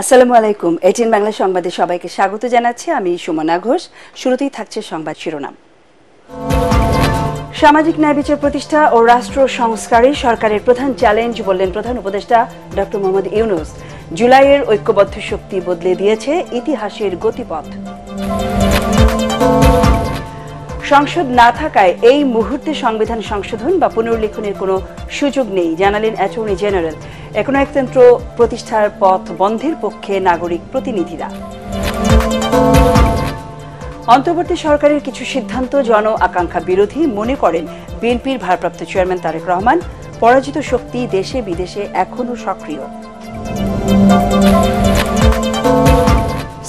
আসসালামু আলাইকুম। এটিএন বাংলা সংবাদে সবাইকে স্বাগত জানাচ্ছি। আমি সুমনা ঘোষ। শুরুতেই থাকছে সংবাদ শিরোনাম। সামাজিক ন্যায় বিচার প্রতিষ্ঠা ও রাষ্ট্র সংস্কারই সরকারের প্রধান চ্যালেঞ্জ বললেন প্রধান উপদেষ্টা ডক্টর মোহাম্মদ ইউনূস। জুলাইয়ের ঐক্যবদ্ধ শক্তি বদলে দিয়েছে ইতিহাসের গতিপথ। সংসদ না থাকায় এই মুহূর্তে সংবিধান সংশোধন বা পুনর্লিখনের কোনো সুযোগ নেই জানালেন অ্যাটর্নি জেনারেল। একনায়কতন্ত্র প্রতিষ্ঠার পথ বন্ধের পক্ষে নাগরিক প্রতিনিধিরা। অন্তর্বর্তী সরকারের কিছু সিদ্ধান্ত জন আকাঙ্ক্ষা বিরোধী মনে করেন বিএনপির ভারপ্রাপ্ত চেয়ারম্যান তারেক রহমান। পরাজিত শক্তি দেশে বিদেশে এখনও সক্রিয়।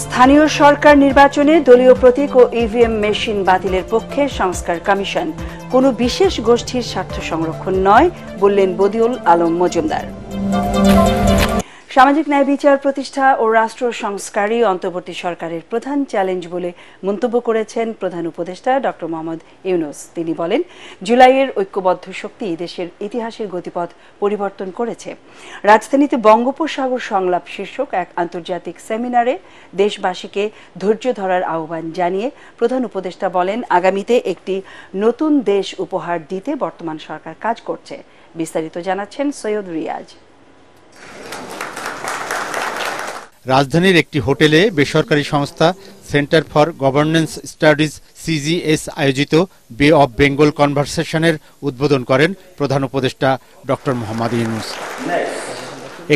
স্থানীয় সরকার নির্বাচনে দলীয় প্রতীক ও ইভিএম মেশিন বাতিলের পক্ষে সংস্কার কমিশন। কোনো বিশেষ গোষ্ঠীর স্বার্থ সংরক্ষণ নয় বললেন বদিউল আলম মজুমদার। সামাজিক ন্যায় বিচার প্রতিষ্ঠা ও রাষ্ট্র সংস্কারই অন্তর্বর্তী সরকারের প্রধান চ্যালেঞ্জ বলে মন্তব্য করেছেন প্রধান উপদেষ্টা ডক্টর মোহাম্মদ ইউনূস। তিনি বলেন, জুলাইয়ের ঐক্যবদ্ধ শক্তি দেশের ইতিহাসের গতিপথ পরিবর্তন করেছে। রাজধানীতে বঙ্গোপসাগর সংলাপ শীর্ষক এক আন্তর্জাতিক সেমিনারে দেশবাসীকে ধৈর্য ধরার আহ্বান জানিয়ে প্রধান উপদেষ্টা বলেন, আগামীতে একটি নতুন দেশ উপহার দিতে বর্তমান সরকার কাজ করছে। বিস্তারিত জানাচ্ছেন সৈয়দ রিয়াজ। রাজধানীর একটি হোটেলে বেসরকারি সংস্থা centre for governance studies CGS আয়োজিত বে অব বেঙ্গল কনভারসেশনের উদ্বোধন করেন প্রধান উপদেষ্টা ডক্টর মোহাম্মদ ইউনূস।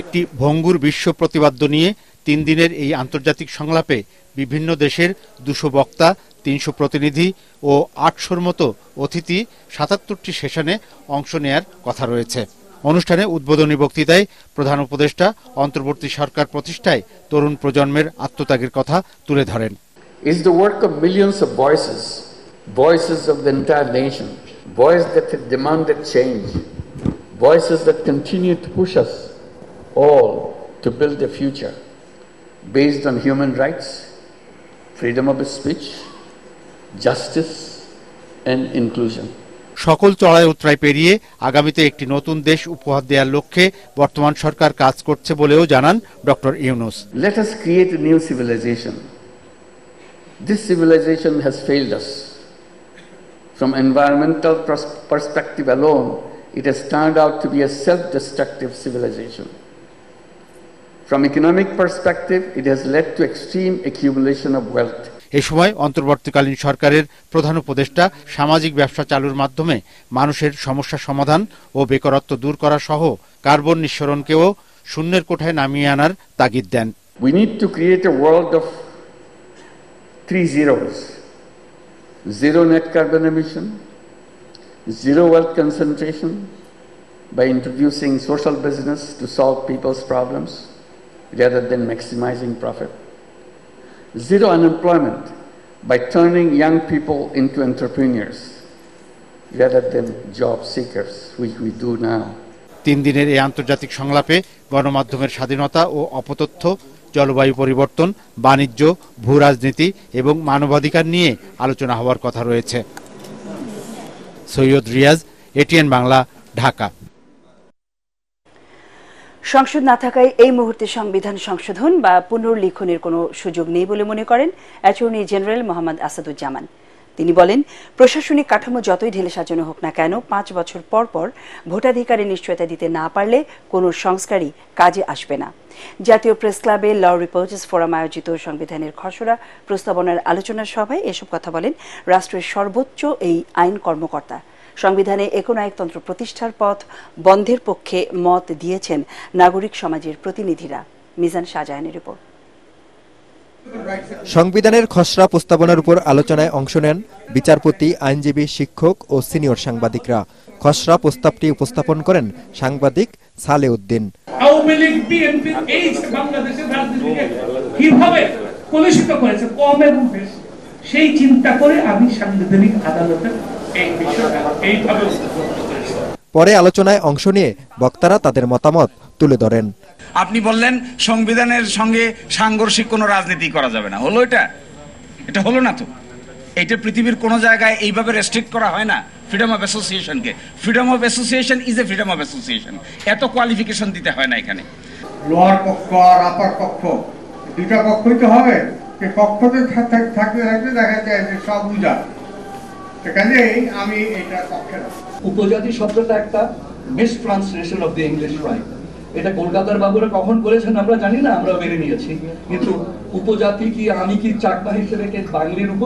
একটি ভঙ্গুর বিশ্ব প্রতিপাদ্য নিয়ে 3 দিনের এই আন্তর্জাতিক সংলাপে বিভিন্ন দেশের 200 বক্তা, 300 প্রতিনিধি ও 800-র মতো অতিথি 77টি সেশনে অংশ নেয়ার কথা রয়েছে। অনুষ্ঠানে উদ্বোধনী বক্তৃতায় প্রধান উপদেষ্টা অন্তর্বর্তী সরকার প্রতিষ্ঠায় তরুণ প্রজন্মের আত্মত্যাগের কথা তুলে ধরেন। It's the work of millions of voices of the entire nation, voices that have demanded change, voices that continue to push us all to build a future based on human rights, freedom of speech, justice and inclusion. সকল চড়াই উতরাই পেরিয়ে আগামীতে একটি নতুন দেশ উপহার দেওয়ার লক্ষ্যে বর্তমান সরকার কাজ করছে বলেও জানান doctor Yunus. Let us create a new civilization. This civilization has failed us. From environmental perspective alone, it has turned out to be a self-destructive civilization. From economic perspective, it has led to extreme accumulation of wealth. এ সময় অন্তর্বর্তীকালীন সরকারের প্রধান উপদেষ্টা সামাজিক ব্যবসা চালুর মাধ্যমে মানুষের সমস্যা সমাধান ও বেকারত্ব দূর করা সহ কার্বন নিঃসরণকেও শূন্যের কোঠায় নামিয়ে আনার তাগিদ দেন। We need to create a world of 3 zeros. Zero net carbon emission, zero wealth concentration by introducing social business to solve people's problems rather than maximizing profit. Zero unemployment by turning young people into entrepreneurs rather than job seekers, which we do now. 3 দিনের এই আন্তর্জাতিক সংলাপে গণমাধ্যমের স্বাধীনতা ও অপতথ্য, জলবায়ু পরিবর্তন, বাণিজ্য, ভূরাজনীতি এবং মানবাধিকার নিয়ে আলোচনা হওয়ার কথা রয়েছে। সৈয়দ রিয়াজ, এটিএন বাংলা, ঢাকা। সংসদ না থাকায় এই মুহূর্তে সংবিধান সংশোধন বা পুনর্লিখনের কোনো সুযোগ নেই বলে মনে করেন অ্যাটর্নি জেনারেল মোহাম্মদ আসাদুজ্জামান। তিনি বলেন, প্রশাসনিক কাঠামো যতই ঢেলে সাজানো হোক না কেন, 5 বছর পর পর ভোটাধিকারের নিশ্চয়তা দিতে না পারলে কোনো সংস্কারই কাজে আসবে না। জাতীয় প্রেস ক্লাবে ল রিপোর্টার্স ফোরাম আয়োজিত সংবিধানের খসড়া প্রস্তাবনার আলোচনা সভায় এসব কথা বলেন রাষ্ট্রের সর্বোচ্চ এই আইন কর্মকর্তা। সংবিধানে একনায়কতন্ত্র প্রতিষ্ঠার পথ বন্ধের পক্ষে মত দিয়েছেন নাগরিক সমাজের প্রতিনিধিরা। মিজান শাহজাহানের রিপোর্ট। সংবিধানের খসড়া প্রস্তাবনার উপর আলোচনায় অংশ নেন বিচারপতি, আইনজীবী, শিক্ষক ও সিনিয়র সাংবাদিকরা। খসড়া প্রস্তাবটি উপস্থাপন করেন সাংবাদিক সালেউদ্দিন। আওয়ামী লীগ বিএনপি এই বাংলাদেশের রাজনীতিকে কিভাবে কলুষিত করেছে কম এবং বেশি, সেই চিন্তা করে আমি সাংবিধানিক আদালতের এই বিষয়টা এইভাবে উপস্থাপন করেছি। পরে আলোচনায় অংশ নিয়ে বক্তারা তাদের মতামত তুলে ধরেন। আপনি বললেন সংবিধানের সঙ্গে সাংঘর্ষিক কোনো রাজনীতি করা যাবে না, হলো এটা হলো না তো। এটা পৃথিবীর কোনো জায়গায় এইভাবে রেস্ট্রিক্ট করা হয় না ফ্রিডম অফ অ্যাসোসিয়েশনকে। Freedom of association is a freedom of অ্যাসোসিয়েশন, এত কোয়ালিফিকেশন দিতে হয় না এখানে। লোয়ার পক্ষ আর আপার পক্ষ, দুইটা পক্ষই তো হবে। পক্ষতে থাকতে থাকতে দেখা যায় যে সব উজা। কাজেই আমি এটা পক্ষে না। উপজাতি শব্দটা একটা miss translation of the English right. এটা কলকাতার বাবুরা কখন বলেছেন আমরা জানি না, আমরা মেনে নিয়েছি। কিন্তু উপজাতি কি আমি কি চাকমা হিসেবে বাঙালির উপ?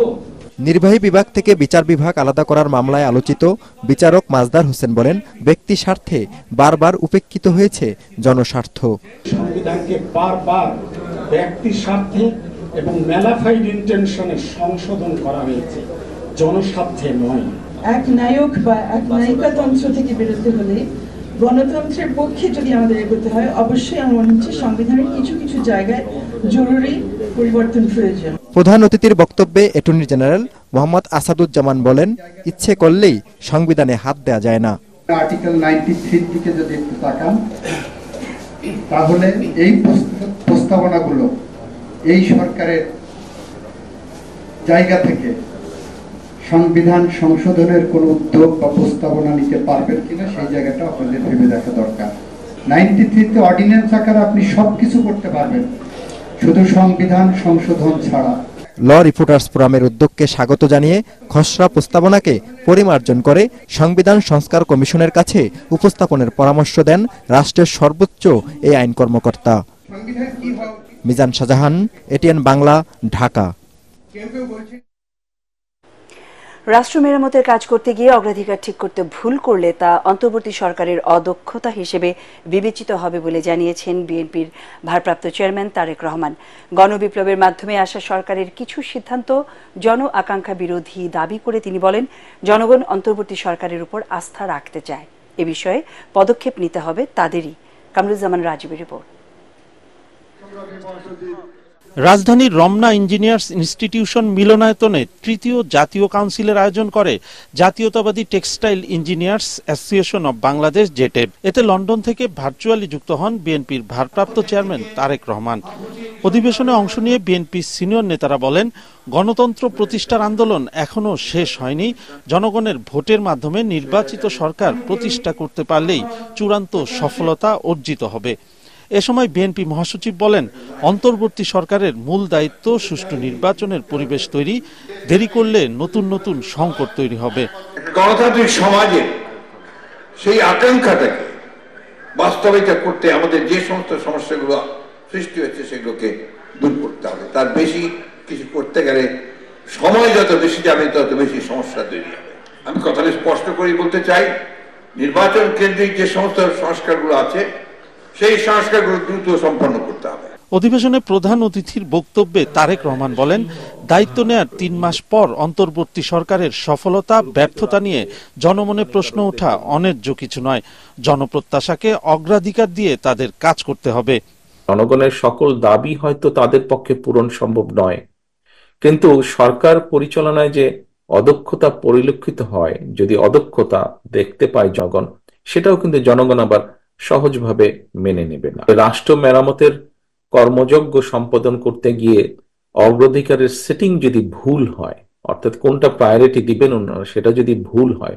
নির্বাহী বিভাগ থেকে বিচার বিভাগ আলাদা করার মামলায় আলোচিত বিচারক মাজদার হোসেন বলেন, ব্যক্তি স্বার্থে বারবার উপেক্ষিত হয়েছে জনস্বার্থ। সংবিধানকে বারবার ব্যক্তি স্বার্থে এবং ম্যালাফাইড ইন্টেনশনে সংশোধন করা হয়েছে, জনস্বার্থে নয়। এক নায়ক বা এক নায়িকাতন্ত্র থেকে বেরোতে হলে গণতন্ত্রের পক্ষে যদি আমাদের এগোতে হয়, অবশ্যই আমার মনে হচ্ছে সংবিধানের কিছু কিছু জায়গায় জরুরি পরিবর্তন প্রয়োজন। প্রধান অতিথির বক্তব্যে অ্যাটর্নি জেনারেল মোহাম্মদ আসাদুজ্জামান বলেন, ইচ্ছে করলেই সংবিধানে হাত দেওয়া যায় না। আর্টিকেল 93 দিকে যদি একটু তাকান, তাহলে এই প্রস্তাবনাগুলো এই সরকারের জায়গা থেকে সংবিধান সংশোধনের কোন উদ্যোগ বা প্রস্তাবনা নিতে পারবেন কিনা সেই জায়গাটা আপনাদের ভেবে দেখা দরকার। 93-তে অর্ডিন্যান্স আকারে আপনি সবকিছু করতে পারবেন, শুধু সংবিধান সংশোধন ছাড়া। ল রিপোর্টার্স ফোরামের উদ্যোগকে স্বাগত জানিয়ে খসড়া প্রস্তাবনাকে পরিমার্জন করে সংবিধান সংস্কার কমিশনের কাছে উপস্থাপনের পরামর্শ দেন রাষ্ট্রের সর্বোচ্চ এই আইন কর্মকর্তা। মিজান শাহজাহান, এটিএন বাংলা, ঢাকা। রাষ্ট্র মেরামতের কাজ করতে গিয়ে অগ্রাধিকার ঠিক করতে ভুল করলে তা অন্তর্বর্তী সরকারের অদক্ষতা হিসেবে বিবেচিত হবে বলে জানিয়েছেন বিএনপির ভারপ্রাপ্ত চেয়ারম্যান তারেক রহমান। গণবিপ্লবের মাধ্যমে আসা সরকারের কিছু সিদ্ধান্ত জন আকাঙ্ক্ষা বিরোধী দাবি করে তিনি বলেন, জনগণ অন্তর্বর্তী সরকারের উপর আস্থা রাখতে চায়, এ বিষয়ে পদক্ষেপ নিতে হবে তাদেরই। কামরুজ্জামান রাজীবের রিপোর্ট। রাজধানীর রমনা ইঞ্জিনিয়ার্স ইনস্টিটিউশন মিলনায়তনে তৃতীয় জাতীয় কাউন্সিলের আয়োজন করে জাতীয়তাবাদী textile engineers association of Bangladesh জেটেব। এতে লন্ডন থেকে ভার্চুয়ালি যুক্ত হন বিএনপির ভারপ্রাপ্ত চেয়ারম্যান তারেক রহমান। অধিবেশনে অংশ নিয়ে বিএনপির সিনিয়র নেতারা বলেন, গণতন্ত্র প্রতিষ্ঠার আন্দোলন এখনো শেষ হয়নি। জনগণের ভোটের মাধ্যমে নির্বাচিত সরকার প্রতিষ্ঠা করতে পারলেই চূড়ান্ত সফলতা অর্জিত হবে। এ সময় বিএনপি মহাসচিব বলেন, অন্তর্বর্তী সরকারের মূল দায়িত্ব সুষ্ঠু নির্বাচনের পরিবেশ তৈরি। দেরি করলে নতুন নতুন সংকট তৈরি হবে। গণতান্ত্রিক সমাজে সেই আকাঙ্ক্ষাটাকে বাস্তবায়িত করতে আমাদের যে সমস্ত সমস্যাগুলো সৃষ্টি হচ্ছে সেগুলোকে দূর করতে হবে। তার বেশি কিছু করতে গেলে সময় যত বেশি যাবে তত বেশি সমস্যা তৈরি হবে। আমি কথাটা স্পষ্ট করে বলতে চাই, নির্বাচন কেন্দ্রিক যে সমস্ত সংস্কারগুলো আছে সেই সংস্কারগুলো দ্রুত সম্পন্ন করতে হবে। অধিবেশনে প্রধান অতিথির বক্তব্যে তারেক রহমান বলেন, দায়িত্ব নেয়ার 3 মাস পর অন্তর্বর্তী সরকারের সফলতা ব্যর্থতা নিয়ে জনমনে প্রশ্ন ওঠা অন্যায্য কিছু নয়। জনপ্রত্যাশাকে অগ্রাধিকার দিয়ে তাদের কাজ করতে হবে। জনগণের সকল দাবি হয়তো তাদের পক্ষে পূরণ সম্ভব নয়, কিন্তু সরকার পরিচালনায় যে অদক্ষতা পরিলক্ষিত হয়, যদি অদক্ষতা দেখতে পায় জনগণ, সেটাও কিন্তু জনগণ আবার সহজভাবে মেনে নেবে না। রাষ্ট্র মেরামতের কর্মযজ্ঞ সম্পাদন করতে গিয়ে অগ্রাধিকারের সেটিং যদি ভুল হয়, অর্থাৎ কোনটা প্রায়োরিটি দিবেন ওনারা সেটা যদি ভুল হয়,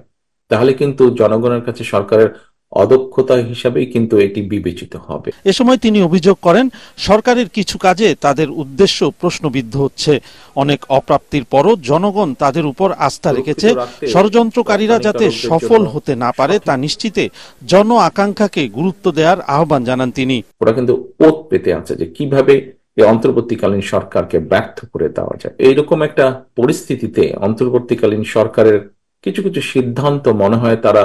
তাহলে কিন্তু জনগণের কাছে সরকারের অদক্ষতা হিসাবেই কিন্তু এটি বিবেচিত হবে। এ সময় তিনি অভিযোগ করেন, সরকারের কিছু কাজে তাদের উদ্দেশ্য প্রশ্নবিদ্ধ হচ্ছে। অনেক অপ্রাপ্তির পরও জনগণ তাদের উপর আস্থা রেখেছে। ষড়যন্ত্রকারীরা যাতে সফল হতে না পারে তা নিশ্চিতে জন আকাঙ্ক্ষাকে গুরুত্ব দেওয়ার আহ্বান জানান তিনি। ওরা কিন্তু ওত পেতে আছে যে কিভাবে এই অন্তর্বর্তীকালীন সরকারকে ব্যর্থ করে দেওয়া যায়। এইরকম একটা পরিস্থিতিতে অন্তর্বর্তীকালীন সরকারের কিছু কিছু সিদ্ধান্ত মনে হয় তারা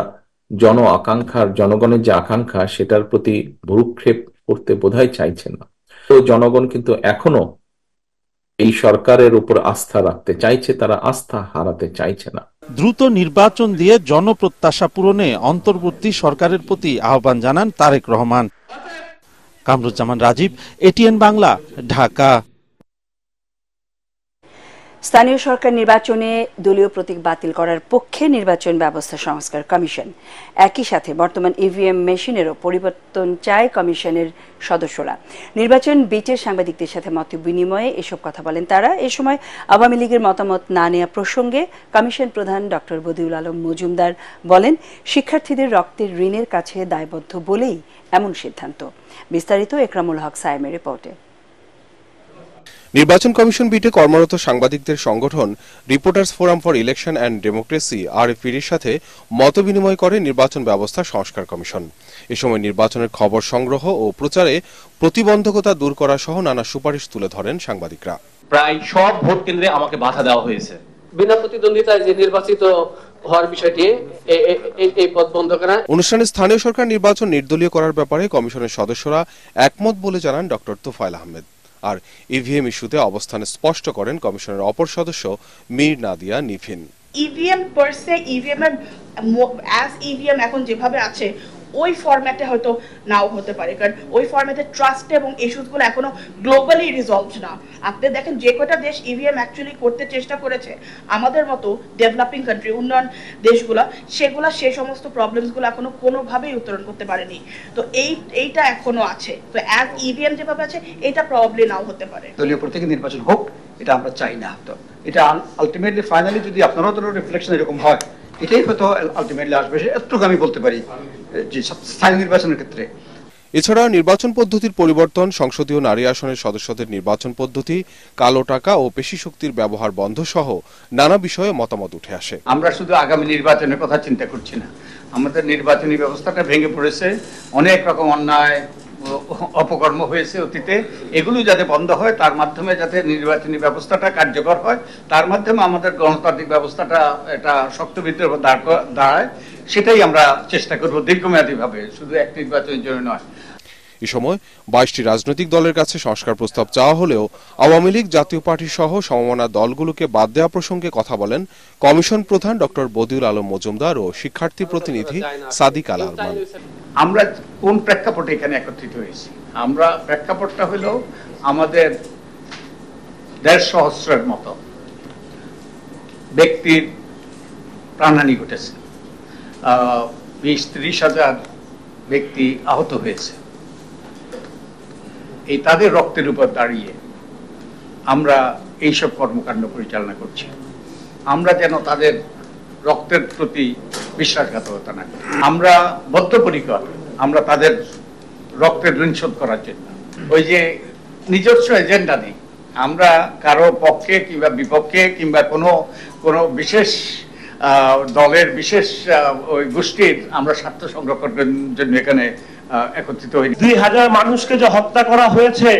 জন আকাঙ্ক্ষার, জনগণের যে আকাঙ্ক্ষা সেটার প্রতি ভ্রুক্ষেপ করতে বোধহয় চাইছেন না। তো জনগণ কিন্তু এখনো এই সরকারের উপর আস্থা রাখতে চাইছে, তারা আস্থা হারাতে চাইছে না। দ্রুত নির্বাচন দিয়ে জনপ্রত্যাশা পূরণে অন্তর্বর্তী সরকারের প্রতি আহ্বান জানান তারেক রহমান। কামরুজ্জামান রাজীব, এটিএন বাংলা, ঢাকা। স্থানীয় সরকার নির্বাচনে দলীয় প্রতীক বাতিল করার পক্ষে নির্বাচন ব্যবস্থা সংস্কার কমিশন। একই সাথে বর্তমান ইভিএম মেশিনেরও পরিবর্তন চায় কমিশনের সদস্যরা। নির্বাচন বিটের সাংবাদিকদের সাথে মত বিনিময়ে এসব কথা বলেন তারা। এ সময় আওয়ামী লীগের মতামত না নেওয়া প্রসঙ্গে কমিশন প্রধান ডক্টর বদিউল আলম মজুমদার বলেন, শিক্ষার্থীদের রক্তের ঋণের কাছে দায়বদ্ধ বলেই এমন সিদ্ধান্ত। বিস্তারিত একরামুল হক সায়েমের রিপোর্টে। নির্বাচন কমিশন বিটে কর্মরত সাংবাদিকদের সংগঠন reporters forum for election and democracy আরএফপির সাথে মতবিনিময় করে নির্বাচন ব্যবস্থা সংস্কার কমিশন। এ সময় নির্বাচনের খবর সংগ্রহ ও প্রচারে প্রতিবন্ধকতা দূর করা সহ নানা সুপারিশ তুলে ধরেন সাংবাদিকরা। প্রায় সব ভোট কেন্দ্রে আমাকে বাধা দেওয়া হয়েছে। বিনা প্রতিদ্বন্দ্বিতায় যে নির্বাচিত হওয়ার বিষয়টি এই পদ বন্ধ করা। অনুষ্ঠানে স্থানীয় সরকার নির্বাচন নির্দলীয় করার ব্যাপারে কমিশনের সদস্যরা একমত বলে জানান ডক্টর তোফায়েল আহমেদ। আর ইভিএম ইস্যুতে অবস্থান স্পষ্ট করেন কমিশনের অপর সদস্য মীর নাদিয়া নিভিন। ইভিএম পার সে ইভিএম অ্যাজ ইভিএম এখন যেভাবে আছে ওই ফরম্যাটে হয়তো নাও হতে পারে, কারণ ওই ফরম্যাটে ট্রাস্ট এবং ইস্যুসগুলো এখনো গ্লোবালি রিজলভড না। আপনি দেখেন যে কয়টা দেশ ইভিএম অ্যাকচুয়ালি করতে চেষ্টা করেছে আমাদের মতো ডেভেলপিং কান্ট্রি, উন্নয়ন দেশগুলো, সেগুলো সেই সমস্ত প্রবলেমসগুলো এখনো কোনোভাবেই উত্তরণ করতে পারেনি। তো এইটা এখনো আছে। তো অ্যাজ ইভিএম যেভাবে আছে এটা প্রবাবলি নাও হতে পারে। দলীয় প্রতীকী নির্বাচন হোক, এটা আমরা চাই না। তো এটা আলটিমেটলি ফাইনালি যদি আপনারও তো রিফ্লেকশন এরকম হয়, এটাই হয়তো আলটিমেটলি আসবে। এতটুকু আমি বলতে পারি যে স্থানীয় নির্বাচনের ক্ষেত্রে। এছাড়া নির্বাচন পদ্ধতির পরিবর্তন, সংসদীয় নারী আসনের সদস্যদের নির্বাচন পদ্ধতি, কালো টাকা ও পেশি শক্তির ব্যবহার বন্ধ সহ নানা বিষয়ে মতামত উঠে আসে। আমরা শুধু আগামী নির্বাচনের কথা চিন্তা করছি না, আমাদের নির্বাচনী ব্যবস্থাটা ভেঙে পড়েছে, অনেক রকম অন্যায় অপকর্ম হয়েছে অতীতে, এগুলো যাতে বন্ধ হয়, তার মাধ্যমে যাতে নির্বাচনী ব্যবস্থাটা কার্যকর হয়, তার মাধ্যমে আমাদের গণতান্ত্রিক ব্যবস্থাটা এটা শক্তভিত্তির উপর দাঁড়ায়, সেটাই আমরা চেষ্টা করব দীর্ঘমেয়াদী ভাবে, শুধু এক নির্বাচনের জন্য নয়। এ সময় 22টি রাজনৈতিক দলের কাছে সংস্কার প্রস্তাব চাওয়া হলেও আওয়ামী লীগ, জাতীয় পার্টি সহ সমমনা দলগুলোকে বাদ দেওয়া প্রসঙ্গে কথা বলেন কমিশন প্রধান ডক্টর বদিউল আলম মজুমদার ও শিক্ষার্থী প্রতিনিধি সাদিক আল আরমান। আমরা কোন প্রেক্ষাপটে এখানে একত্রিত হয়েছি? আমরা প্রেক্ষাপটটা হলো আমাদের 1.5 সহস্রের মতো ব্যক্তির প্রাণহানি ঘটেছে, 20-30 হাজার ব্যক্তি আহত হয়েছে। এই তাদের রক্তের উপর দাঁড়িয়ে আমরা এইসব কর্মকাণ্ড পরিচালনা করছি। আমরা যেন তাদের রক্তের প্রতি বিশ্বাসঘাতকতা না করি। আমরা বদ্ধপরিকর, আমরা তাদের রক্তের ঋণ শোধ করার জন্য। ওই যে নিজস্ব এজেন্ডা নেই, আমরা কারো পক্ষে কিংবা বিপক্ষে কিংবা কোনো বিশেষ দলের বিশেষ ওই গোষ্ঠীর আমরা স্বার্থ সংরক্ষণের জন্য এখানে একত্রিত হই। 2000 মানুষকে যে হত্যা করা হয়েছে,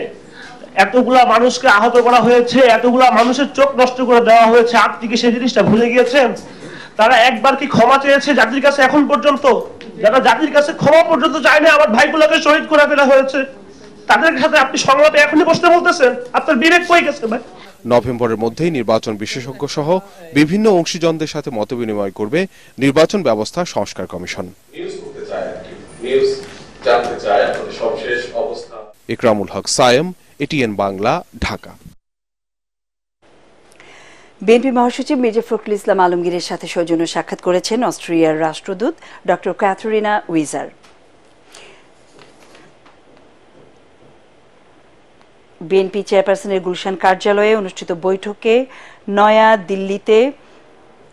এতগুলা মানুষকে আহত করা হয়েছে, এতগুলা মানুষের চোখ নষ্ট করে দেওয়া হয়েছে, আপনি কি সেই জিনিসটা ভুলে গিয়েছেন? তারা একবার কি ক্ষমা চেয়েছে জাতির কাছে? এখন পর্যন্ত যারা জাতির কাছে ক্ষমা পর্যন্ত চায় না, আমার ভাইগুলোকে শহীদ করে ফেলা হয়েছে, তাদের সাথে আপনি সংলাপে এখনই বসতে বলতেছেন? আপনার বিবেক কই গেছে ভাই? নভেম্বরের মধ্যেই নির্বাচন বিশেষজ্ঞ সহ বিভিন্ন অংশীজনদের সাথে মতবিনিময় করবে নির্বাচন ব্যবস্থা সংস্কার commission. Ekramul Haque Sayem, ATN Bangla, Dhaka. BNP মহাসচিব মির্জা ফখরুল ইসলাম আলমগীরের সাথে সৌজন্য সাক্ষাৎ করেছেন অস্ট্রিয়ার রাষ্ট্রদূত ডক্টর ক্যাথরিনা উইজার। বিএনপি চেয়ারপারসনের গুলশান কার্যালয়ে অনুষ্ঠিত বৈঠকে নয়া দিল্লিতে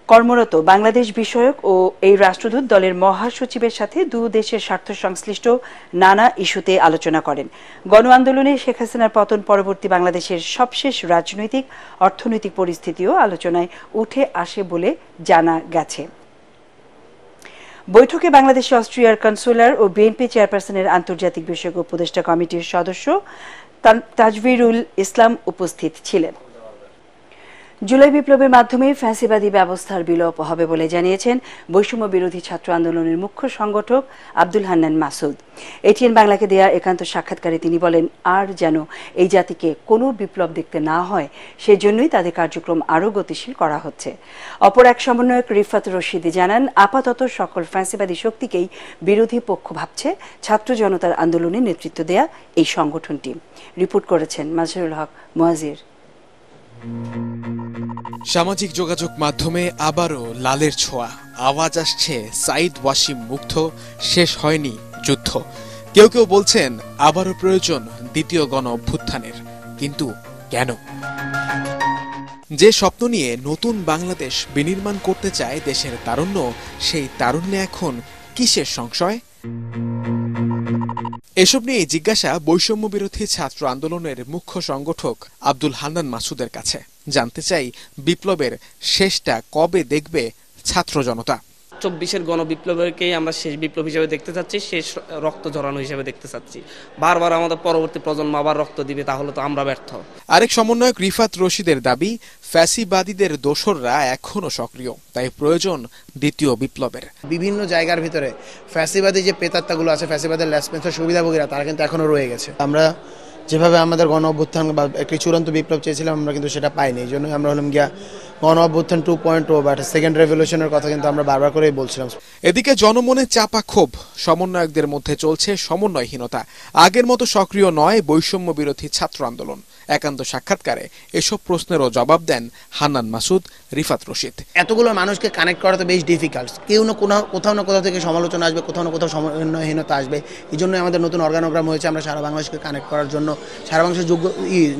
কর্মরত বাংলাদেশ বিষয়ক ও এই রাষ্ট্রদূত দলের মহাসচিবের সাথে দু দেশের স্বার্থ সংশ্লিষ্ট নানা ইস্যুতে আলোচনা করেন। গণ আন্দোলনে শেখ হাসিনার পতন পরবর্তী বাংলাদেশের সবশেষ রাজনৈতিক অর্থনৈতিক পরিস্থিতিও আলোচনায় উঠে আসে বলে জানা গেছে। বৈঠকে বাংলাদেশে অস্ট্রিয়ার কনসুলার ও বিএনপি চেয়ারপারসনের আন্তর্জাতিক বিষয়ক উপদেষ্টা কমিটির সদস্য তাজভিরুল ইসলাম উপস্থিত ছিলেন। জুলাই বিপ্লবের মাধ্যমে ফ্যাসিবাদী ব্যবস্থার বিলোপ হবে বলে জানিয়েছেন বৈষম্য বিরোধী ছাত্র আন্দোলনের মুখ্য সংগঠক আব্দুল হান্নান মাসুদ। এটিএন বাংলাকে দেয়া একান্ত সাক্ষাৎকারে তিনি বলেন, আর যেন এই জাতিকে কোনো বিপ্লব দেখতে না হয় সেজন্যই তাদের কার্যক্রম আরও গতিশীল করা হচ্ছে। অপর এক সমন্বয়ক রিফাত রশিদি জানান, আপাতত সকল ফ্যাসিবাদী শক্তিকেই বিরোধী পক্ষ ভাবছে ছাত্র জনতার আন্দোলনে নেতৃত্ব দেয়া এই সংগঠনটি। রিপোর্ট করেছেন মাজহারুল হক মুয়াজির। সামাজিক যোগাযোগ মাধ্যমে আবারও লালের ছোঁয়া, আওয়াজ আসছে সাইদ ওয়াসিম মুগ্ধ, শেষ হয়নি যুদ্ধ। কেউ কেউ বলছেন আবারও প্রয়োজন দ্বিতীয় গণ অভ্যুত্থানের, কিন্তু কেন? যে স্বপ্ন নিয়ে নতুন বাংলাদেশ বিনির্মাণ করতে চায় দেশের তারুণ্য, সেই তারুণ্যে এখন কিসের সংশয়? এসব নিয়ে জিজ্ঞাসা বৈষম্য বিরোধী ছাত্র আন্দোলনের মুখ্য সংগঠক আব্দুল হান্নান মাসুদের কাছে। জানতে চাই বিপ্লবের শেষটা কবে দেখবে ছাত্র জনতা। 24-এর গণবিপ্লবকেই আমরা শেষ বিপ্লব হিসেবে দেখতে চাচ্ছি, শেষ রক্ত ঝরানো হিসেবে দেখতে চাচ্ছি। বারবার আমাদের পরবর্তী প্রজন্ম আবার রক্ত দিবে, তাহলে তো আমরা ব্যর্থ। আরেক সমন্বয়ক রিফাত রশিদের দাবি, ফ্যাসিবাদীদের দোসররা এখনো সক্রিয়, তাই প্রয়োজন দ্বিতীয় বিপ্লবের। বিভিন্ন জায়গার ভিতরে ফ্যাসিবাদী যে প্রেতাত্মাগুলো আছে, ফ্যাসিবাদের ল্যাসপেন্সর সুবিধাভোগীরা, তারা কিন্তু এখনো রয়ে গেছে। আমরা যেভাবে আমাদের গণ অভ্যুত্থান বা একটি চূড়ান্ত বিপ্লব চেয়েছিলাম, আমরা কিন্তু সেটা পাইনি। এই জন্যই আমরা হলাম গিয়া গণ অভ্যুত্থান 2.0 বা সেকেন্ড রেভলিউশনের কথা কিন্তু আমরা বারবার করেই বলছিলাম। এদিকে জনমনে চাপা ক্ষোভ, সমন্বয়কদের মধ্যে চলছে সমন্বয়হীনতা। আগের মতো সক্রিয় নয় বৈষম্য বিরোধী ছাত্র আন্দোলন। একান্ত সাক্ষাৎকারে এসব প্রশ্নেরও জবাব দেন হান্নান মাসুদ, রিফাত রশিদ। এতগুলো মানুষকে কানেক্ট করা তো বেশ ডিফিকাল্ট। কেউ না কোথাও না কোথাও থেকে সমালোচনা আসবে, কোথাও না কোথাও সমন্বয়হীনতা আসবে। এই জন্যই আমাদের নতুন অর্গানোগ্রাম হয়েছে, আমরা সারা বাংলাদেশকে কানেক্ট করার জন্য, সারা বাংলাদেশে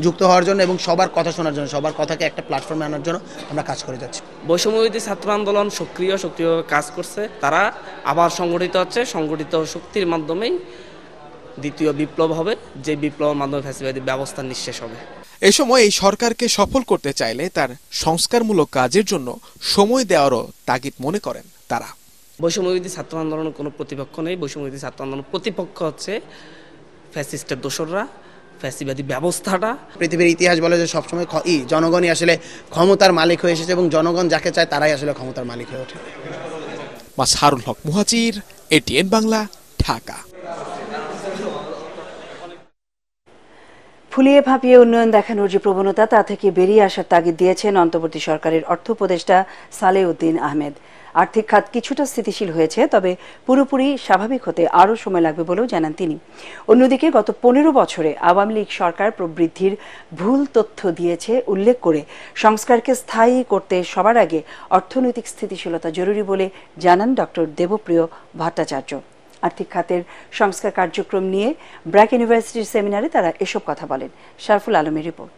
যুক্ত হওয়ার জন্য এবং সবার কথা শোনার জন্য, সবার কথাকে একটা প্ল্যাটফর্মে আনার জন্য আমরা কাজ করে যাচ্ছি। বৈষম্য বিরোধী ছাত্র আন্দোলন সক্রিয়ভাবে কাজ করছে, তারা আবার সংগঠিত হচ্ছে। সংগঠিত শক্তির মাধ্যমেই দ্বিতীয় বিপ্লব হবে, যে বিপ্লবের মাধ্যমে ফ্যাসিবাদী ব্যবস্থা নিঃশেষ হবে। এ সময় এই সরকারকে সফল করতে চাইলে তার সংস্কারমূলক কাজের জন্য সময় দেওয়ারও তাগিদ মনে করেন তারা। বৈষম্য বিরোধী ছাত্র আন্দোলনের কোনো প্রতিপক্ষ নেই। বৈষম্য বিরোধী ছাত্র আন্দোলনের প্রতিপক্ষ হচ্ছে ফ্যাসিস্টের দোসররা, ফ্যাসিবাদী ব্যবস্থাটা। পৃথিবীর ইতিহাস বলে যে সবসময় জনগণই আসলে ক্ষমতার মালিক হয়ে এসেছে এবং জনগণ যাকে চায় তারাই আসলে ক্ষমতার মালিক হয়ে ওঠে। মাজহারুল হক মুহাজির, এটিএন বাংলা, ঢাকা। ফুলিয়ে ফাঁপিয়ে উন্নয়ন দেখানোর যে প্রবণতা, তা থেকে বেরিয়ে আসার তাগিদ দিয়েছেন অন্তর্বর্তী সরকারের অর্থ উপদেষ্টা সালেউদ্দিন আহমেদ। আর্থিক খাত কিছুটা স্থিতিশীল হয়েছে, তবে পুরোপুরি স্বাভাবিক হতে আরও সময় লাগবে বলেও জানান তিনি। অন্যদিকে গত 15 বছরে আওয়ামী লীগ সরকার প্রবৃদ্ধির ভুল তথ্য দিয়েছে উল্লেখ করে সংস্কারকে স্থায়ী করতে সবার আগে অর্থনৈতিক স্থিতিশীলতা জরুরি বলে জানান ডক্টর দেবপ্রিয় ভট্টাচার্য। আর্থিক খাতের সংস্কার কার্যক্রম নিয়ে ব্র্যাক ইউনিভার্সিটির সেমিনারে তারা এসব কথা বলেন। শারফুল আলমের রিপোর্ট।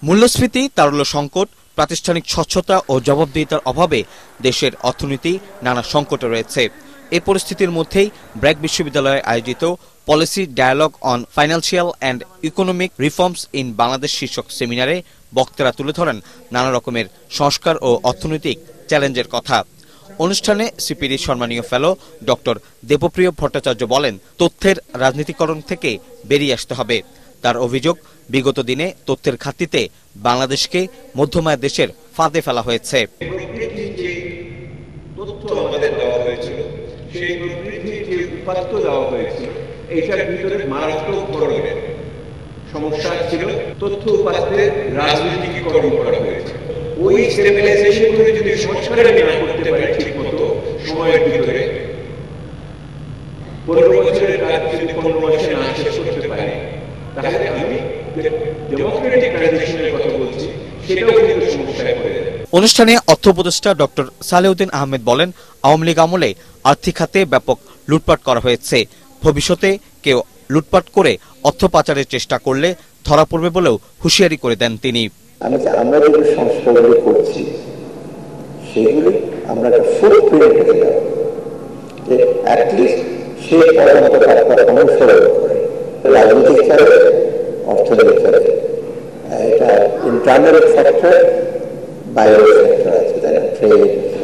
মূল্যস্ফীতি, তারল্য সংকট, প্রাতিষ্ঠানিক স্বচ্ছতা ও জবাবদিহিতার অভাবে দেশের অর্থনীতি নানা সংকটে রয়েছে। এই পরিস্থিতির মধ্যেই ব্র্যাক বিশ্ববিদ্যালয়ে আয়োজিত policy dialogue on financial and economic reforms in Bangladesh শীর্ষক সেমিনারে বক্তারা তুলে ধরেন নানা রকমের সংস্কার ও অর্থনৈতিক চ্যালেঞ্জের কথা। অনুষ্ঠানে সিপিডি সম্মানীয় ফেলো ডক্টর দেবপ্রিয় ভট্টাচার্য বলেন, তথ্যের রাজনীতিকরণ থেকে বেরিয়ে আসতে হবে। তার অভিযোগ, বিগত দিনে তথ্যের ঘাটতিতে বাংলাদেশকে মধ্যমায় দেশের ফাঁদে ফেলা হয়েছে। সমস্যা ছিল তথ্য উপাত্তের রাজনীতিকরণ করা হয়েছে। ওই স্টেবিলাইজেশন করে যদি সংস্কার না করতে পারে ঠিক মতো সময়ের ভিতরে, 15 বছরের কাজ যদি 15 মাসে না শেষ করতে পারে, তাহলে আমি ডেমোক্রেটিক ট্রানজিশনের কথা বলছি, সেটাও কিন্তু সমস্যায় পড়ে যাবে। অনুষ্ঠানে অর্থ উপদেষ্টা ডক্টর সালেউদ্দিন আহমেদ বলেন, আওয়ামী লীগ আমলে আর্থিক খাতে ব্যাপক লুটপাট করা হয়েছে। ভবিষ্যতে কেউ লুটপাট করে অর্থ পাচারের চেষ্টা করলে ধরা পড়বে বলেও হুঁশিয়ারি করে দেন তিনি। আমরা যে সংস্কারগুলি করছি সেগুলি আমরা একটা ফুটপ্রিন্ট রেখে যাব, যে অ্যাটলিস্ট সেই পরম্পরা অনুসরণ করে রাজনৈতিক চালে, অর্থনৈতিক চালে, এটা ইন্টারনাল ফ্যাক্টর, বাইরের ফ্যাক্টর আছে, ট্রেড,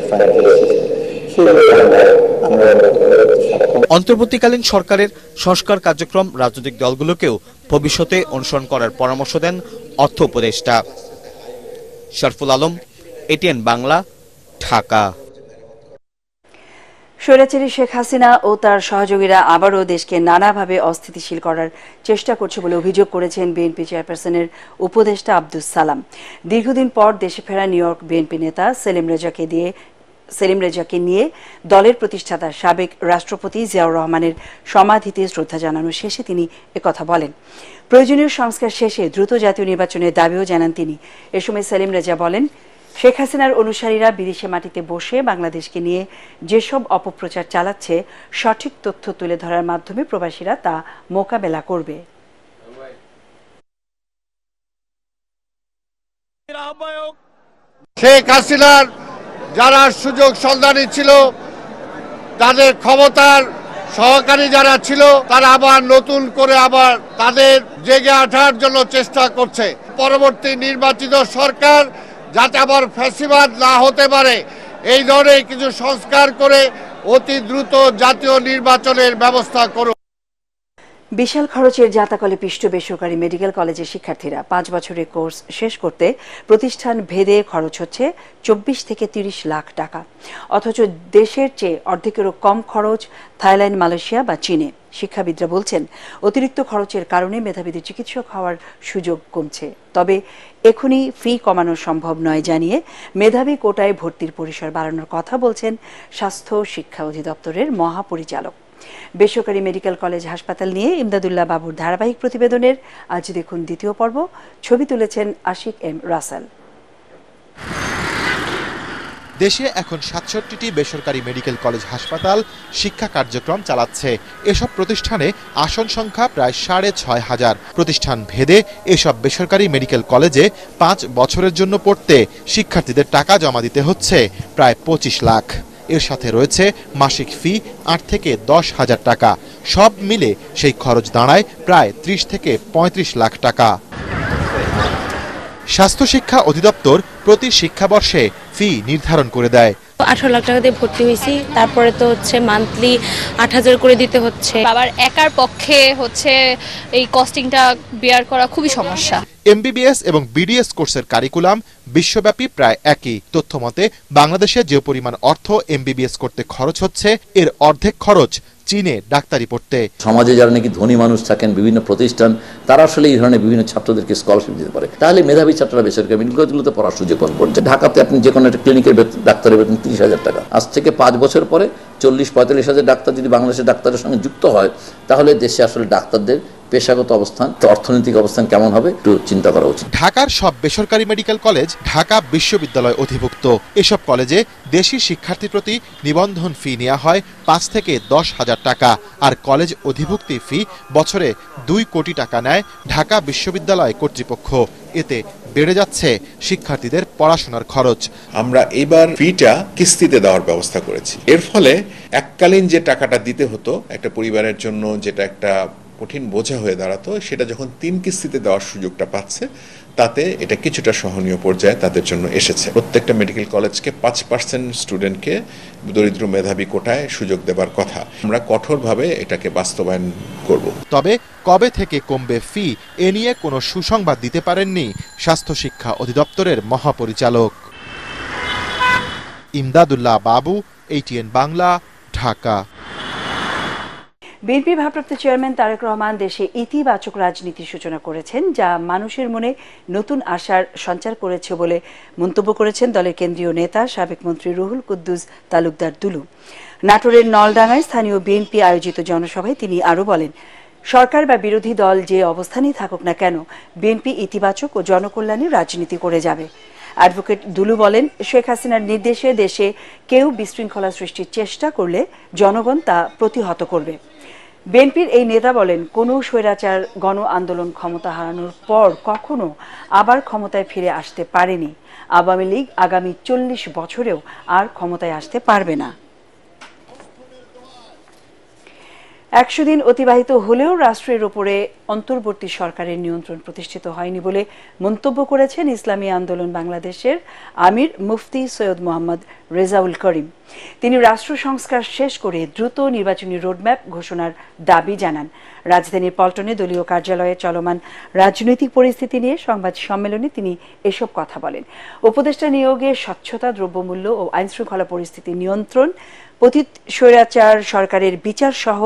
ফাইন্যান্সিয়াল, অন্তর্বর্তীকালীন সরকারের সংস্কার কার্যক্রম রাজনৈতিক দলগুলোকেও ভবিষ্যতে অনুসরণ করার পরামর্শ দেন অর্থ উপদেষ্টা। শরফুল আলম, এটিএন বাংলা, ঢাকা। স্বৈরাচারী শেখ হাসিনা ও তার সহযোগীরা আবারও দেশকে নানাভাবে অস্থিতিশীল করার চেষ্টা করছে বলে অভিযোগ করেছেন বিএনপি চেয়ারপারসনের উপদেষ্টা আব্দুস সালাম। দীর্ঘদিন পর দেশে ফেরা নিউ ইয়র্ক বিএনপি নেতা সেলিম রেজাকে দিয়ে সেলিম রেজাকে নিয়ে দলের প্রতিষ্ঠাতা সাবেক রাষ্ট্রপতি জিয়াউর রহমানের সমাধিতে শ্রদ্ধা জানানো শেষে তিনি একথা বলেন। প্রয়োজনীয় সংস্কার শেষে দ্রুত জাতীয় নির্বাচনের দাবিও জানান তিনি। এ সময় সেলিম রেজা বলেন, শেখ হাসিনার অনুসারীরা বিদেশে মাটিতে বসে বাংলাদেশকে নিয়ে যেসব অপপ্রচার চালাচ্ছে, সঠিক তথ্য তুলে ধরার মাধ্যমে প্রবাসীরা তা মোকাবেলা করবে। শেখ হাসিনার যারা সুযোগ সন্ধানী ছিল, তাদের ক্ষমতার সহকারী যারা ছিল, তারা আবার নতুন করে আবার তাদের জেগে ওঠার জন্য চেষ্টা করছে। পরবর্তী নির্বাচিত সরকার যাতে আবার ফ্যাসিবাদ না হতে পারে, এই ধরনের কিছু সংস্কার করে অতি দ্রুত জাতীয় নির্বাচনের ব্যবস্থা করুন। বিশাল খরচের জাতাকলে পিষ্ট বেসরকারি মেডিকেল কলেজের শিক্ষার্থীরা 5 বছরের কোর্স শেষ করতে প্রতিষ্ঠান ভেদে খরচ হচ্ছে 24 থেকে 30 লাখ টাকা। অথচ দেশের চেয়ে অর্ধেকেরও কম খরচ থাইল্যান্ড, মালয়েশিয়া বা চীনে। শিক্ষাবিদরা বলছেন, অতিরিক্ত খরচের কারণে মেধাবীদের চিকিৎসক হওয়ার সুযোগ কমছে। তবে এখনই ফি কমানো সম্ভব নয় জানিয়ে মেধাবী কোটায় ভর্তির পরিসর বাড়ানোর কথা বলছেন স্বাস্থ্য শিক্ষা অধিদপ্তরের মহাপরিচালক। বেসরকারি মেডিকেল কলেজ হাসপাতাল নিয়ে ইমদাদুল্লাহ বাবুর ধারাবাহিক প্রতিবেদনের আজ দেখুন দ্বিতীয় পর্ব। ছবি তুলেছেন আশিক এম রাসেল। দেশে এখন 67টি বেসরকারি মেডিকেল কলেজ হাসপাতাল শিক্ষা কার্যক্রম চালাচ্ছে। এসব প্রতিষ্ঠানে আসন সংখ্যা প্রায় 6500। প্রতিষ্ঠান ভেদে এসব বেসরকারি মেডিকেল কলেজে 5 বছরের জন্য পড়তে শিক্ষার্থীদের টাকা জমা দিতে হচ্ছে প্রায় 25 লাখ। এর সাথে রয়েছে মাসিক ফি 8 থেকে 10,000 টাকা। সব মিলে সেই খরচ দাঁড়ায় প্রায় 30 থেকে 35 লাখ টাকা। স্বাস্থ্য শিক্ষা অধিদপ্তর প্রতি শিক্ষাবর্ষে ফি নির্ধারণ করে দেয়। 18 লাখ টাকা দিয়ে ভর্তি হয়েছি, তারপরে তো হচ্ছে মান্থলি 8,000 করে দিতে হচ্ছে। আবার একার পক্ষে হচ্ছে এই কস্টিংটা বেয়ার করা খুবই সমস্যা। এমবিবিএস এবং বিডিএস কোর্সের কারিকুলাম বিশ্বব্যাপী প্রায় একই। তথ্যমতে বাংলাদেশে যে পরিমাণ অর্থ এমবিবিএস করতে খরচ হচ্ছে, এর অর্ধেক খরচ চীনে ডাক্তারি পড়তে। সমাজে যারা নাকি ধনী মানুষ থাকেন, বিভিন্ন প্রতিষ্ঠান, তারা আসলে এই ধরনের বিভিন্ন ছাত্রদেরকে স্কলারশিপ দিতে পারে। তাহলে মেধাবী ছাত্ররা বেসরকারি মেডিকেলগুলোতে পড়ার সুযোগ পান করছে। ঢাকাতে আপনি যে কোনো একটা ক্লিনিকের ডাক্তারের বেতন 30,000 টাকা। আজ থেকে 5 বছর পরে 40-45 হাজার ডাক্তার যদি বাংলাদেশের ডাক্তারের সঙ্গে যুক্ত হয়, তাহলে দেশে আসলে ডাক্তারদের পেশাগত অবস্থান, অর্থনৈতিক অবস্থান কেমন হবে একটু চিন্তা করা উচিত। ঢাকার সব বেসরকারি মেডিকেল কলেজ ঢাকা বিশ্ববিদ্যালয় অধিভুক্ত। এসব কলেজে দেশি শিক্ষার্থী প্রতি নিবন্ধন ফি নেওয়া হয় 5 থেকে 10,000 টাকা। আর কলেজ অধিভুক্তি ফি বছরে 2 কোটি টাকা নেয় ঢাকা বিশ্ববিদ্যালয় কর্তৃপক্ষ। এতে বেড়ে যাচ্ছে শিক্ষার্থীদের পড়াশোনার খরচ। আমরা এবার ফিটা কিস্তিতে দেওয়ার ব্যবস্থা করেছি। এর ফলে এককালীন যে টাকাটা দিতে হতো একটা পরিবারের জন্য, যেটা একটা কঠিন বোঝা হয়ে দাঁড়াতো, সেটা যখন 3 কিস্তিতে দেওয়ার সুযোগটা পাচ্ছে, তাতে এটা কিছুটা সহনীয় পর্যায়ে তাদের জন্য এসেছে। প্রত্যেকটা মেডিকেল কলেজকে 5% স্টুডেন্টকে দরিদ্র মেধাবী কোটায় সুযোগ দেবার কথা। আমরা কঠোরভাবে এটাকে বাস্তবায়ন করব। তবে কবে থেকে কমবে ফি, এ নিয়ে কোনো সুসংবাদ দিতে পারেননি স্বাস্থ্য শিক্ষা অধিদপ্তরের মহাপরিচালক। ইমদাদুল্লাহ বাবু, ATN বাংলা, ঢাকা। বিএনপি ভারপ্রাপ্ত চেয়ারম্যান তারেক রহমান দেশে ইতিবাচক রাজনীতির সূচনা করেছেন, যা মানুষের মনে নতুন আশার সঞ্চার করেছে বলে মন্তব্য করেছেন দলের কেন্দ্রীয় নেতা সাবেক মন্ত্রী রুহুল কুদ্দুস তালুকদার দুলু। নাটোরের নলডাঙ্গায় স্থানীয় বিএনপি আয়োজিত জনসভায় তিনি আরও বলেন, সরকার বা বিরোধী দল যে অবস্থানেই থাকুক না কেন, বিএনপি ইতিবাচক ও জনকল্যাণী রাজনীতি করে যাবে। অ্যাডভোকেট দুলু বলেন, শেখ হাসিনার নির্দেশে দেশে কেউ বিশৃঙ্খলা সৃষ্টির চেষ্টা করলে জনগণ তা প্রতিহত করবে। বিএনপির এই নেতা বলেন, কোনো স্বৈরাচার গণ আন্দোলন ক্ষমতা হারানোর পর কখনো আবার ক্ষমতায় ফিরে আসতে পারেনি। আওয়ামী লীগ আগামী 40 বছরেও আর ক্ষমতায় আসতে পারবে না। 100 দিন অতিবাহিত হলেও রাষ্ট্রের উপরে অন্তর্বর্তী সরকারের নিয়ন্ত্রণ প্রতিষ্ঠিত হয়নি বলে মন্তব্য করেছেন ইসলামী আন্দোলন বাংলাদেশের আমির মুফতি সৈয়দ মোহাম্মদ রেজাউল করিম। তিনি রাষ্ট্র সংস্কার শেষ করে দ্রুত নির্বাচনী রোডম্যাপ ঘোষণার দাবি জানান। রাজধানীর পল্টনে দলীয় কার্যালয়ে চলমান রাজনৈতিক পরিস্থিতি নিয়ে সংবাদ সম্মেলনে তিনি এসব কথা বলেন। উপদেষ্টা নিয়োগে স্বচ্ছতা, দ্রব্যমূল্য ও আইনশৃঙ্খলা পরিস্থিতি নিয়ন্ত্রণ, পতিত স্বৈরাচার সরকারের বিচার সহ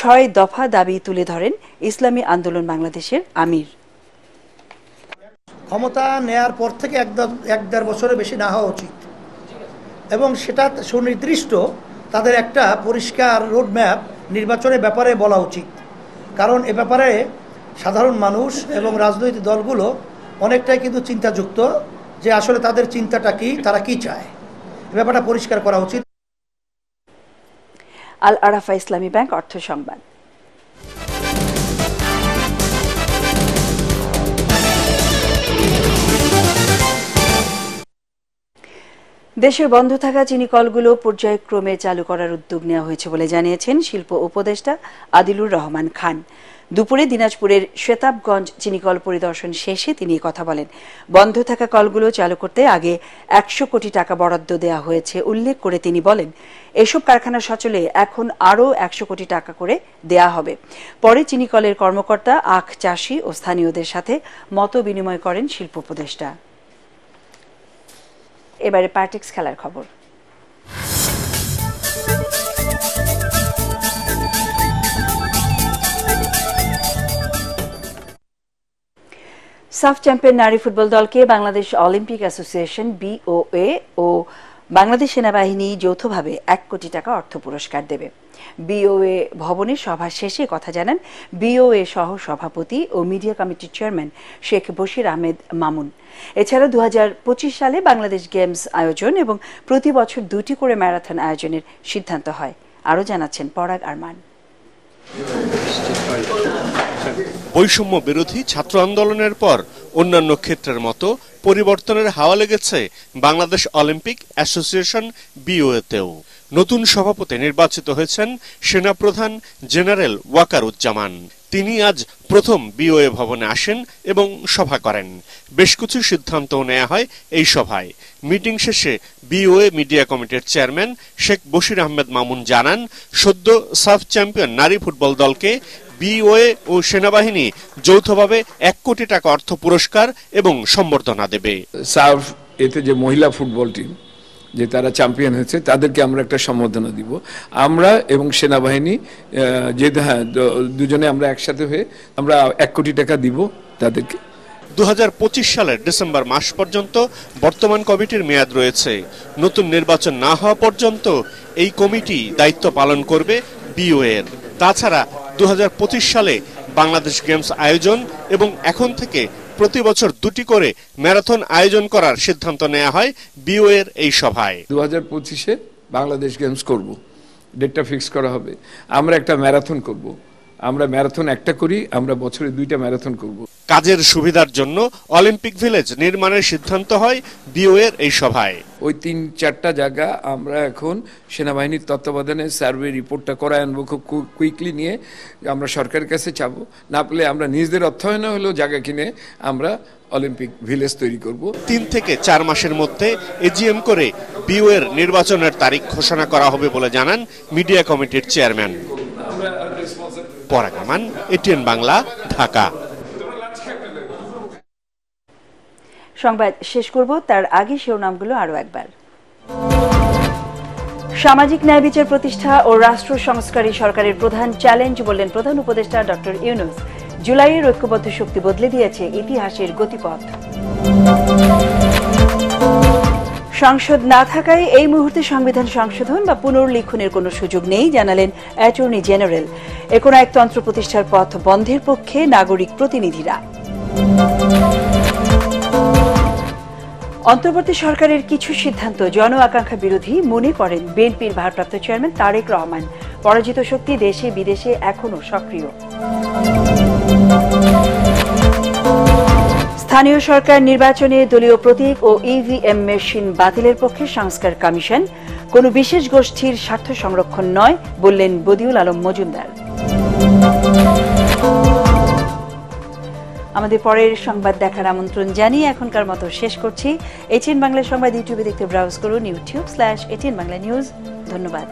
6 দফা দাবি তুলে ধরেন ইসলামী আন্দোলন বাংলাদেশের আমির। ক্ষমতা নেয়ার পর থেকে 1-1.5 বছরের বেশি না হওয়া উচিত। এবং সেটা সুনির্দিষ্ট তাদের একটা পরিষ্কার রোডম্যাপ নির্বাচনের ব্যাপারে বলা উচিত। কারণ এ ব্যাপারে সাধারণ মানুষ এবং রাজনৈতিক দলগুলো অনেকটাই কিন্তু চিন্তাযুক্ত যে আসলে তাদের চিন্তাটা কি, তারা কি চায়, এ ব্যাপারটা পরিষ্কার করা উচিত। আল আরাফা ইসলামী ব্যাংক অর্থ সংবাদ। দেশের বন্ধ থাকা চিনি কলগুলো পর্যায়ক্রমে চালু করার উদ্যোগ নেওয়া হয়েছে বলে জানিয়েছেন শিল্প উপদেষ্টা আদিলুর রহমান খান। দুপুরে দিনাজপুরের শ্বেতাবগঞ্জ চিনিকল পরিদর্শন শেষে তিনি কথা বলেন। বন্ধ থাকা কলগুলো চালু করতে আগে 100 কোটি টাকা বরাদ্দ দেওয়া হয়েছে উল্লেখ করে তিনি বলেন, এসব কারখানা সচলে এখন আরও 100 কোটি টাকা করে দেয়া হবে। পরে চিনিকলের কর্মকর্তা, আখ চাষি ও স্থানীয়দের সাথে মত বিনিময় করেন শিল্প উপদেষ্টা। এবারে পার্টিক্স খেলার খবর। সাফ চ্যাম্পিয়ন নারী ফুটবল দলকে বাংলাদেশ অলিম্পিক অ্যাসোসিয়েশন BOA ও বাংলাদেশ সেনাবাহিনী যৌথভাবে 1 কোটি টাকা অর্থ পুরস্কার দেবে। BOA ভবনে সভা শেষে কথা জানান BOA সহ সভাপতি ও মিডিয়া কমিটির চেয়ারম্যান শেখ বশির আহমেদ মামুন। এছাড়া 2025 সালে বাংলাদেশ গেমস আয়োজন এবং প্রতি বছর 2টি করে ম্যারাথন আয়োজনের সিদ্ধান্ত হয়। আরও জানাচ্ছেন পরাগ আরমান। বৈষম্য বিরোধী ছাত্র আন্দোলনের পর অন্যান্য ক্ষেত্রের মতো পরিবর্তনের হাওয়া লেগেছে বাংলাদেশ অলিম্পিক অ্যাসোসিয়েশন BOA-তেও। নতুন সভাপতি নির্বাচিত হয়েছেন সেনাপ্রধান জেনারেল ওয়াকারুজ্জামান। তিনি আজ প্রথম BOA ভবনে আসেন এবং সভা করেন। বেশ কিছু সিদ্ধান্তও নেওয়া হয় এই সভায়। মিটিং শেষে BOA মিডিয়া কমিটির চেয়ারম্যান শেখ বশির আহমেদ মামুন জানান, সদ্য সাফ চ্যাম্পিয়ন নারী ফুটবল দলকে BOA ও সেনাবাহিনী যৌথভাবে 1 কোটি টাকা অর্থ পুরস্কার এবং সম্বর্ধনা দেবে। সাফ এতে যে মহিলা ফুটবল টিম যে তারা চ্যাম্পিয়ন হয়েছে তাদেরকে আমরা একটা সম্বর্ধনা দিব। আমরা এবং সেনাবাহিনী যে দুজনে আমরা একসাথে হয়ে আমরা 1 কোটি টাকা দিব তাদেরকে। 2025 সালের ডিসেম্বর মাস পর্যন্ত বর্তমান কমিটির মেয়াদ রয়েছে। নতুন নির্বাচন না হওয়া পর্যন্ত এই কমিটি দায়িত্ব পালন করবে BOA-এর। তাছাড়া 2025 সালে বাংলাদেশ গেমস আয়োজন এবং এখন থেকে প্রতি বছর 2টি করে ম্যারাথন আয়োজন করার সিদ্ধান্ত নেওয়া হয় BOA-এর এই সভায়। 2025-এ বাংলাদেশ গেমস করব, ডেটটা ফিক্স করা হবে। আমরা একটা ম্যারাথন করব, আমরা ম্যারাথন একটা করি, আমরা বছরে 2টা ম্যারাথন করব। কাজের সুবিধার জন্য অলিম্পিক ভিলেজ নির্মাণের সিদ্ধান্ত হয় BOA-এর এই সভায়। ওই 3-4টা জায়গা আমরা এখন সেনাবাহিনীর তত্ত্বাবধানে সার্ভে রিপোর্টটা করায় আনবো খুব কুইকলি নিয়ে আমরা সরকারের কাছে চাবো। না পেলে আমরা নিজেদের অর্থায়নে হলেও জায়গা কিনে আমরা অলিম্পিক ভিলেজ তৈরি করব। 3 থেকে 4 মাসের মধ্যে AGM করে BOA-এর নির্বাচনের তারিখ ঘোষণা করা হবে বলে জানান মিডিয়া কমিটির চেয়ারম্যান। পরাগ আরমান, ATN বাংলা, ঢাকা। সংবাদ শেষ করব, তার আগে শিরোনামগুলো আরো একবার। সামাজিক ন্যায় বিচার প্রতিষ্ঠা ও রাষ্ট্র সংস্কারই সরকারের প্রধান চ্যালেঞ্জ বললেন প্রধান উপদেষ্টা ডক্টর ইউনূস। জুলাইয়ের ঐক্যবদ্ধ শক্তি বদলে দিয়েছে ইতিহাসের গতিপথ। সংসদ না থাকায় এই মুহূর্তে সংবিধান সংশোধন বা পুনর্লিখনের কোনো সুযোগ নেই জানালেন অ্যাটর্নি জেনারেল। একনায়কতন্ত্র প্রতিষ্ঠার পথ বন্ধের পক্ষে নাগরিক প্রতিনিধিরা। অন্তর্বর্তী সরকারের কিছু সিদ্ধান্ত জন আকাঙ্ক্ষা বিরোধী মনে করেন বিএনপির ভারপ্রাপ্ত চেয়ারম্যান তারেক রহমান। পরাজিত শক্তি দেশে বিদেশে এখনো সক্রিয়। স্থানীয় সরকার নির্বাচনে দলীয় প্রতীক ও EVM মেশিন বাতিলের পক্ষে সংস্কার কমিশন। কোনো বিশেষ গোষ্ঠীর স্বার্থ সংরক্ষণ নয় বললেন বদিউল আলম মজুমদার। আমাদের পরের সংবাদ দেখার আমন্ত্রণ জানিয়ে এখনকার মতো শেষ করছি। ATN বাংলা সংবাদ ইউটিউবে দেখতে ব্রাউজ করুন youtube/ATN বাংলা নিউজ। ধন্যবাদ।